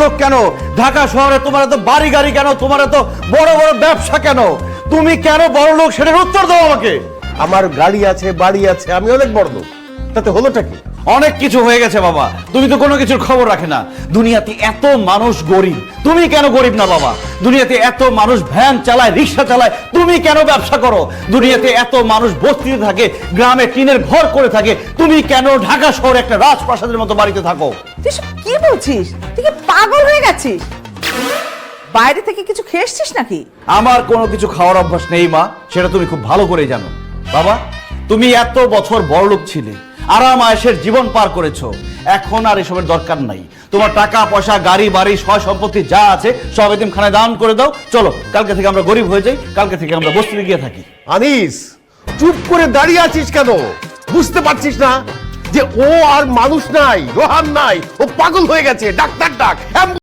বড়লোক কেন? ঢাকা শহরে তোমার এত বাড়ি গাড়ি কেন? তোমার এত বড় বড় ব্যবসা কেন? তুমি কেন বড়লোক সেটার উত্তর দাও আমাকে। আমার গাড়ি আছে, বাড়ি আছে, আমি অনেক বড় লোক, তাতে হলোটা কি? অনেক কিছু হয়ে গেছে বাবা, তুমি তো কোনো কিছুর খবর রাখে না। দুনিয়াতে এত মানুষ গরিব, তুমি কেন গরিব না বাবা? দুনিয়াতে এত মানুষ ভ্যান চালায়, রিক্সা চালায়, তুমি কেন ব্যবসা করো? দুনিয়াতে এত মানুষ বস্তিতে থাকে, গ্রামে টিনের ঘর করে থাকে, তুমি কেন ঢাকা শহরে একটা রাজপ্রাসাদের মতো বাড়িতে থাকো? তুই সব কি বলছিস? তুই কি পাগল হয়ে গেছিস? বাইরে থেকে কিছু খেয়ে এসছিস নাকি? আমার কোনো কিছু খাওয়ার অভ্যাস নেই মা, সেটা তুমি খুব ভালো করেই জানো। বাবা, তুমি এত বছর বড়লোক ছিলে, আরাম আয়েশের জীবন পার করেছো, এখন আর এসবের দরকার নাই। তোমার টাকা পয়সা, গাড়ি বাড়ি, সয় সম্পত্তি যা আছে সব এতিমখানায় দান করে দাও। চলো, কালকে থেকে আমরা গরিব হয়ে যাই, কালকে থেকে আমরা বস্তিতে গিয়ে থাকি। আনিস, চুপ করে দাঁড়িয়ে আছিস কেন? বুঝতে পারছিস না যে ও আর মানুষ নাই, রোহান নাই, ও পাগল হয়ে গেছে? ডাক্তার ডাক।